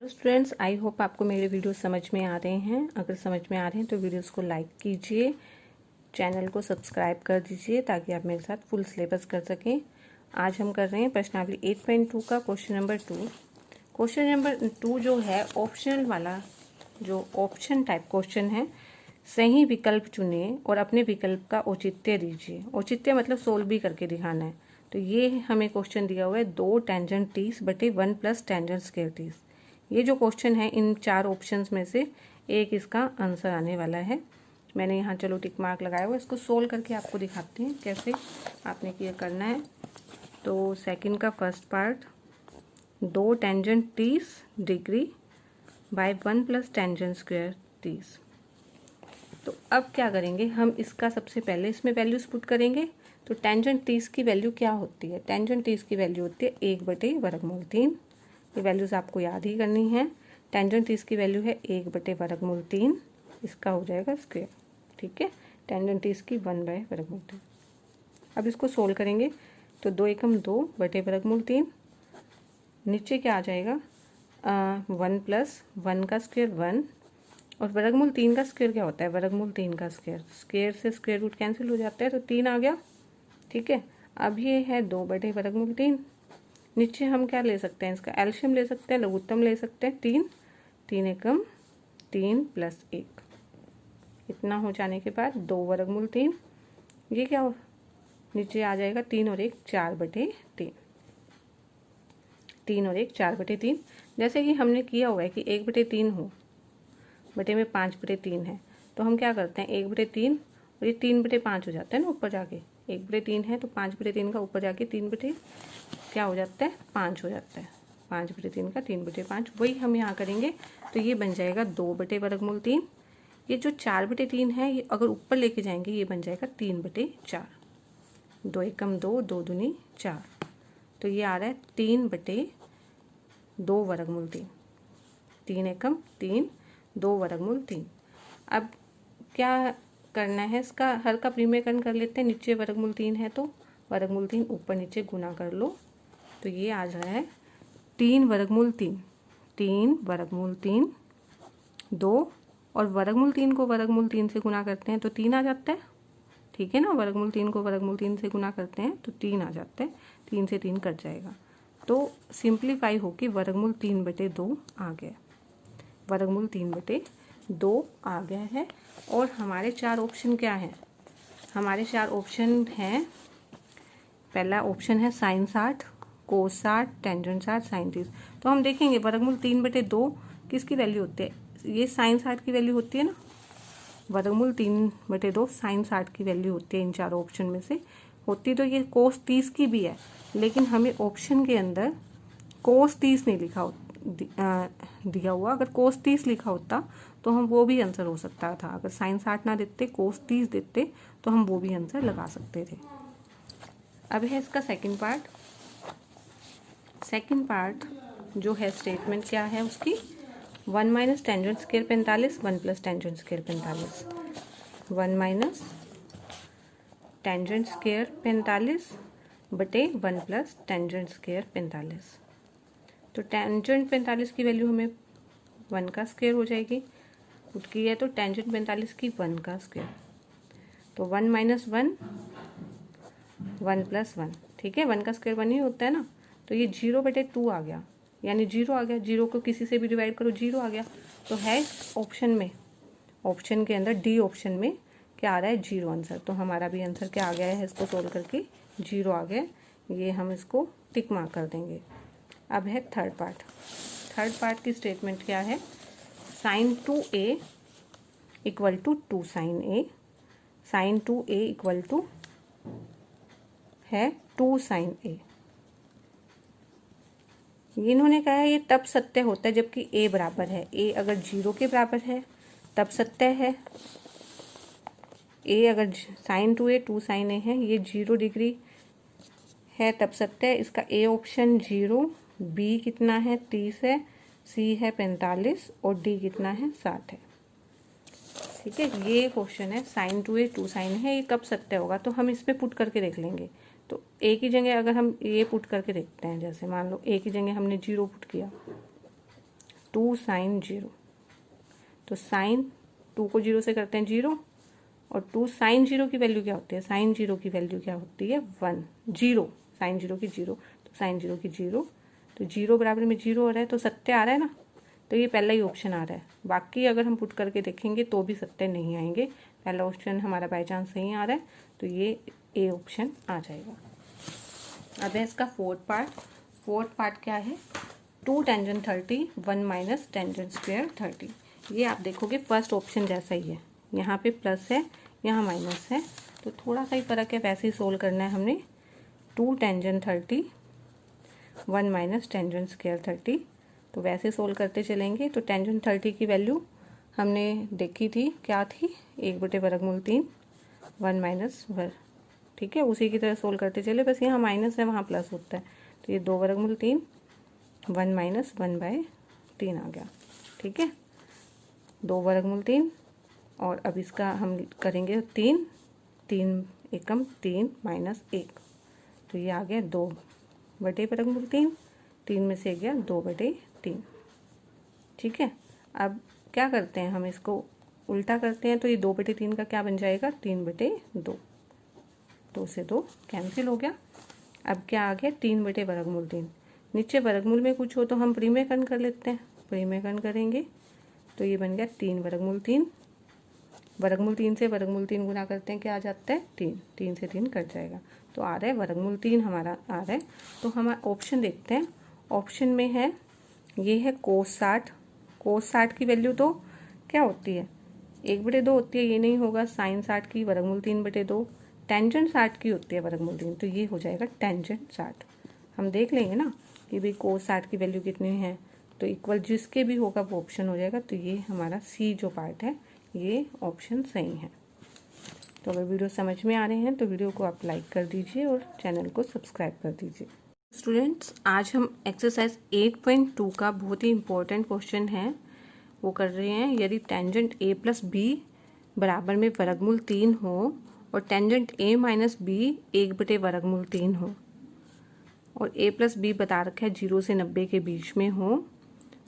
Students, I hope आपको मेरे video समझ में आ रहे हैं। अगर समझ में आ रहे हैं तो वीडियोस को लाइक कीजिए, चैनल को सब्सक्राइब कर दीजिए ताकि आप मेरे साथ फुल सिलेबस कर सकें। आज हम कर रहे हैं प्रश्नावली 8.2 का क्वेश्चन नंबर 2। क्वेश्चन नंबर 2 जो है ऑप्शनल वाला, जो ऑप्शन टाइप क्वेश्चन है, सही विकल्प चुनिए और अपने विकल्प का औचित्य दीजिए। औचित्य मतलब सोल्व भी करके दिखाना है। तो ये हमें क्वेश्चन दिया हुआ है 2 टेंजेंट 30 बटे 1 प्लस टेंजेंट स्क्वायर 30। ये जो क्वेश्चन है इन चार ऑप्शंस में से एक इसका आंसर आने वाला है। मैंने यहाँ चलो टिक मार्क लगाया हुआ, इसको सोल्व करके आपको दिखाते हैं कैसे आपने ये करना है। तो सेकंड का first part, 2 tangent 30 degree by 1 plus tangent square 30। तो अब क्या करेंगे हम, इसका सबसे पहले इसमें वैल्यूज पुट करेंगे। तो टेंजेंट 30 की वैल्यू क्या होती है? टेंजेंट 30 की वैल्यू होती है 1 बटे वर्गमूल 3। ये वैल्यूज आपको याद ही करनी है। टेंजेंट 30 की वैल्यू है 1 बटे वर्गमूल 3, इसका हो जाएगा स्क्वायर। ठीक है, टेंजेंट 30 की 1 बाय वर्गमूल 3। अब इसको सोल्व करेंगे तो 2 एकम 2 बटे वर्गमूल 3, नीचे क्या आ जाएगा 1 प्लस 1 का स्क्वायर 1, और वर्गमूल 3 का स्क्वायर क्या होता है? वर्गमूल 3 का स्क्वायर, स्क्वायर से स्क्वायर रूट कैंसिल हो जाता है तो 3 आ गया। ठीक है, अब ये है 2 बटे वर्गमूल 3। नीचे हम क्या ले सकते हैं? इसका एलशियम ले सकते हैं, लघुत्तम ले सकते हैं 3। 3 एकम 3 प्लस 1, इतना हो जाने के बाद 2 वर्गमूल 3, ये क्या हो नीचे आ जाएगा 3 और 1 4 बटे 3। 3 और 1 4 बटे 3। जैसे कि हमने किया हुआ है कि 1 बटे 3 हो, बटे में 5 बटे 3 है, तो हम क्या करते हैं 1 बटे 3 और ये 3 बटे 5 हो जाता है ना ऊपर जाके। 1 बटे 3 है तो 5 बटे 3 का ऊपर जाके 3 बटे क्या हो जाता है 5 हो जाता है। 5 बटे 3 का 3 बटे 5, वही हम यहाँ करेंगे। तो ये बन जाएगा 2 बटे वर्गमूल 3। ये जो 4 बटे 3 है ये अगर ऊपर लेके जाएंगे ये बन जाएगा 3 बटे 4। 2 एकम 2, 2 दूनी 4, तो ये आ रहा है 3 बटे 2 वर्गमूल 3। 3 एकम 3, 2 वर्गमूल 3। अब क्या करना है, इसका हर का परिमेयकरण कर लेते हैं। नीचे वर्गमूल 3 है तो वर्गमूल 3 ऊपर नीचे गुना कर लो, तो ये आ रहा है 3 वर्गमूल 3। 3 वर्गमूल 3 2, और वर्गमूल 3 को वर्गमूल 3 से गुना करते हैं तो 3 आ जाता है। ठीक है ना, वर्गमूल 3 को वर्गमूल 3 से गुना करते हैं तो 3 आ जाता है। 3 से 3 कट जाएगा तो सिंप्लीफाई होके वर्गमूल 3 बटे 2 आ गया। वर्गमूल 3 बटे 2 आ गया है। और हमारे 4 ऑप्शन क्या हैं? हमारे 4 ऑप्शन हैं। पहला ऑप्शन है साइन 60, कोस 60, टेंजेंट 60, साइन 30। तो हम देखेंगे वर्गमूल 3 बटे 2 किसकी वैल्यू होती है? ये साइन 60 की वैल्यू होती है ना। वर्गमूल 3 बटे 2 साइन 60 की वैल्यू होती है। इन चारों ऑप्शन में से होती तो ये कोस 30 की भी है, लेकिन हमें ऑप्शन के अंदर कोस 30 नहीं लिखा दिया हुआ। अगर कोस 30 लिखा होता तो हम वो भी आंसर हो सकता था। अगर साइन 60 ना देते, कोस 30 देते, तो हम वो भी आंसर लगा सकते थे। अब है इसका सेकंड पार्ट। सेकंड पार्ट जो है स्टेटमेंट क्या है उसकी, 1 minus tangent square 45, 1 plus tangent square 45। 1 minus tangent square 45 बटे 1 प्लस टेंजेंट स्क्वायर 45। तो टेंजेंट 45 की वैल्यू हमें 1 का स्क्वायर हो जाएगी, पुट की है तो टेंजेंट 45 की 1 का स्क्वायर। तो 1 माइनस 1, 1 प्लस 1। ठीक है, 1 का स्क्वायर 1 ही होता है ना। तो ये 0 बटे 2 आ गया, यानी 0 आ गया। 0 को किसी से भी डिवाइड करो 0 आ गया। तो है ऑप्शन में, ऑप्शन के अंदर डी ऑप्शन में क्या आ रहा है 0 आंसर। तो हमारा भी आंसर क्या आ गया है, इसको सोल्व करके 0 आ गया। ये हम इसको टिक मार्क कर देंगे। अब है थर्ड पार्ट। थर्ड पार्ट की स्टेटमेंट क्या है, sine 2a equal to 2 sine a। Sine 2a equal to है 2 साइन a। इन्होंने कहा है ये तब सत्य होता है जबकि a बराबर है। a अगर 0 के बराबर है तब सत्य है। a अगर साइन 2a 2 साइन a है, ये 0 डिग्री है तब सत्य है। इसका a ऑप्शन 0, b कितना है 30 है, c है 45 और d कितना है 60 है। ठीक है, ये क्वेश्चन है साइन 2a 2 साइन है, ये कब सत्य होगा? तो हम इसमें पुट करके देख लेंगे। तो a की जगह अगर हम ये पुट करके देखते हैं, जैसे मान लो a की जगह हमने 0 पुट किया 2 साइन 0। तो साइन 2 को 0 से करते हैं 0, और 2 साइन 0 की वैल्यू क्या होती है? साइन 0 की वैल्यू क्या होती है? 1। 0 साइन 0 की 0, तो साइन 0 की 0, तो 0 बराबर में 0 हो रहा है, तो सत्य आ रहा है ना। तो ये पहला ही ऑप्शन आ रहा है। बाकी अगर हम पुट करके देखेंगे तो भी सत्य नहीं आएंगे। पहला ऑप्शन हमारा बाई चांस सही आ रहा है, तो ये ए ऑप्शन आ जाएगा। अब है इसका फोर्थ पार्ट। फोर्थ पार्ट क्या है? 2 टेंजेंट 30 1 माइनस टेंजेंट स्क्वायर 30। ये आप देखोगे फर्स्ट ऑप्शन जैसा ही है, यहाँ पे प्लस है, यहाँ माइनस है, तो थोड़ा सा ही फर्क है, वैसे ही सोल्व करना है हमने। 2 टेंजेंट 30 1 माइनस टेंजेंट स्क्वायर 30, तो वैसे सोल्व करते चलेंगे। तो टेंजेंट 30 की वैल्यू हमने देखी थी, क्या थी? 1/√3 1 माइनस वर्ग, ठीक है, उसी की तरह सोल्व करते चले, बस यहाँ माइनस है वहाँ प्लस होता है। तो ये 2/3 1 माइनस 1/3 आ गया, ठीक है, 2/3। और अब इसका हम करेंगे 3 एकम 3 माइनस 1, तो ये आ गया 2/√3, 3 में से गया 2/3, ठीक है। अब क्या करते हैं, हम इसको उल्टा करते हैं, तो ये 2/3 का क्या बन जाएगा? 3/2, 2 से 2 कैंसिल हो गया। अब क्या आ गया? 3/√3। नीचे वर्गमूल में कुछ हो तो हम परिमेयकरण कर लेते हैं, परिमेयकरण करेंगे तो ये बन गया 3/3। वर्गमूल 3 से वर्गमूल 3 गुना करते हैं, क्या आ जाता है? 3, 3 से 3 कट जाएगा, तो आ रहा है वर्गमूल 3 हमारा आ रहा है। तो हम ऑप्शन देखते हैं, ऑप्शन में है ये है कोस 60। कोस 60 की वैल्यू तो क्या होती है? 1/2 होती है, ये नहीं होगा। साइन 60 की वर्गमूल 3/2, टेंजेंट 60 की होती है वर्गमूल 3, तो ये हो जाएगा टेंजेंट 60। हम देख लेंगे ना कि भाई कोस 60 की वैल्यू कितनी है, तो इक्वल जिसके भी होगा वो ऑप्शन हो जाएगा। तो ये हमारा सी जो पार्ट है ये ऑप्शन सही है। तो अगर वीडियो समझ में आ रहे हैं तो वीडियो को आप लाइक कर दीजिए और चैनल को सब्सक्राइब कर दीजिए। स्टूडेंट्स, आज हम एक्सरसाइज 8.2 का बहुत ही इम्पोर्टेंट क्वेश्चन है वो कर रहे हैं। यदि टेंजेंट a प्लस बी बराबर में वर्गमूल 3 हो और टेंजेंट a माइनस बी 1/√3 हो, और a प्लस बी बता रखा है 0 से 90 के बीच में हो,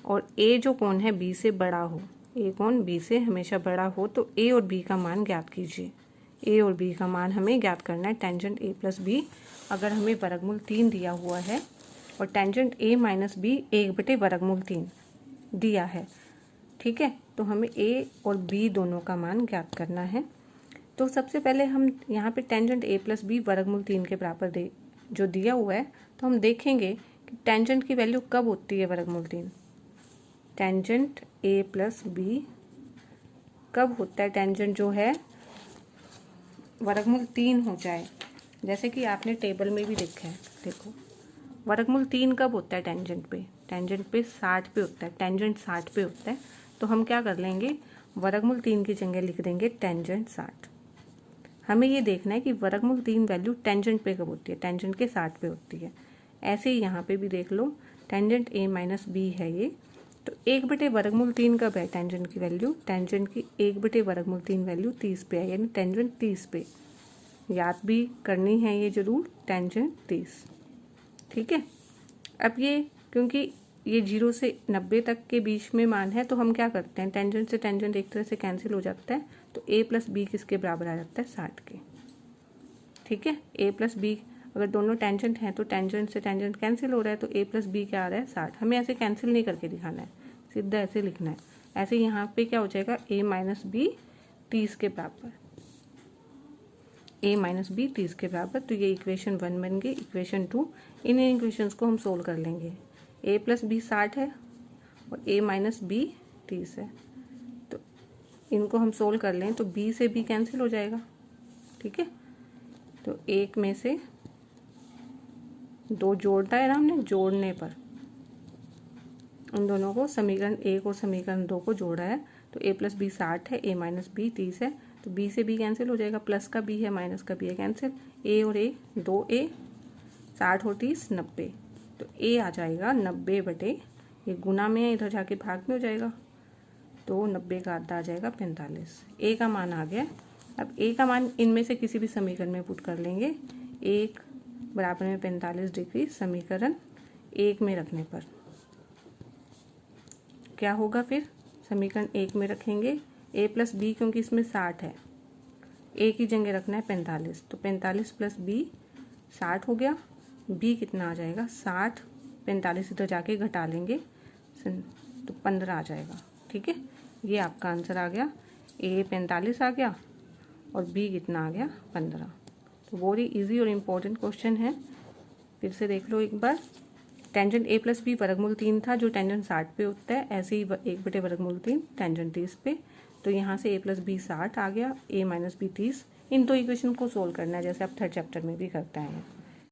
और a जो कोण है b से बड़ा हो, a कोण b से हमेशा बड़ा हो, तो a और b का मान ज्ञात कीजिए। a और b का मान हमें ज्ञात करना है। टेंजेंट a प्लस बी अगर हमें वर्गमूल 3 दिया हुआ है और टेंजेंट a माइनस बी 1/√3 दिया है, ठीक है, तो हमें a और b दोनों का मान ज्ञात करना है। तो सबसे पहले हम यहाँ पे टेंजेंट a प्लस बी वर्गमूल 3 के बराबर जो दिया हुआ है, तो हम देखेंगे कि टेंजेंट की वैल्यू कब होती है वर्गमूल 3। टेंजेंट a प्लस बी कब होता है? टेंजेंट जो है वर्गमूल 3 हो जाए, जैसे कि आपने टेबल में भी देखा है। देखो वर्गमूल 3 कब होता है टेंजेंट पे? टेंजेंट पे 60 पे होता है, टेंजेंट 60 पे होता है। तो हम क्या कर लेंगे, वर्गमूल 3 की जगह लिख देंगे टेंजेंट 60। हमें ये देखना है कि वर्गमूल 3 वैल्यू टेंजेंट पे कब होती है? टेंजेंट के 60 पे होती है। ऐसे ही यहाँ पे भी देख लो, टेंजेंट a माइनस बी है ये, तो 1/√3 कब है टेंजेंट की वैल्यू? टेंजेंट की 1/√3 वैल्यू 30 पे है, यानी टेंजेंट 30 पे। याद भी करनी है ये जरूर, टेंजेंट 30, ठीक है। अब ये क्योंकि ये 0 से 90 तक के बीच में मान है, तो हम क्या करते हैं, टेंजेंट से टेंजेंट एक तरह से कैंसिल हो जाता है, तो a प्लस बी किसके बराबर आ जाता है? 60 के, ठीक है। a प्लस बी अगर दोनों टेंजेंट हैं तो टेंजेंट से टेंजेंट कैंसिल हो रहा है, तो a प्लस बी क्या आ रहा है? 60। हमें ऐसे कैंसिल नहीं करके दिखाना है, सीधा ऐसे लिखना है। ऐसे यहाँ पे क्या हो जाएगा, a माइनस बी 30 के बराबर, a माइनस बी 30 के बराबर। तो ये इक्वेशन 1 बन गई। इक्वेशन 2, इन इक्वेशंस को हम सोल्व कर लेंगे। a प्लस बी 60 है और a माइनस बी 30 है, तो इनको हम सोल्व कर लें तो b से b कैंसिल हो जाएगा, ठीक है। तो एक में से 2 जोड़ता है ना हमने, जोड़ने पर उन दोनों को, समीकरण 1 और समीकरण 2 को जोड़ा है, तो a प्लस बी 60 है, a माइनस बी 30 है, तो b से b कैंसिल हो जाएगा, प्लस का b है माइनस का b है कैंसिल, a और a 2a 60 और 30 90, तो a आ जाएगा 90 ये गुना में है, इधर जाके भाग में हो जाएगा, तो 90 का आधा आ जाएगा 45। a का मान आ गया। अब a का मान इनमें से किसी भी समीकरण में पुट कर लेंगे। 1 बराबर में 45 डिग्री समीकरण 1 में रखने पर क्या होगा फिर, समीकरण 1 में रखेंगे a प्लस बी, क्योंकि इसमें 60 है, a की जगह रखना है 45, तो 45 प्लस b 60 हो गया। b कितना आ जाएगा 60, 45 इधर जाके घटा लेंगे तो 15 आ जाएगा। ठीक है, ये आपका आंसर आ गया। a 45 आ गया और b कितना आ गया 15। तो बहुत ही ईजी और इम्पोर्टेंट क्वेश्चन है, फिर से देख लो एक बार। टेंजेंट a प्लस बी वर्गमूल 3 था, जो टेंजेंट 60 पे होता है, ऐसे ही 1/वर्गमूल 3 टेंजेंट 30 पे। तो यहाँ से a प्लस बी 60 आ गया, a माइनस बी 30। इन दो इक्वेशन को सोल्व करना है, जैसे आप थर्ड चैप्टर में भी करते हैं।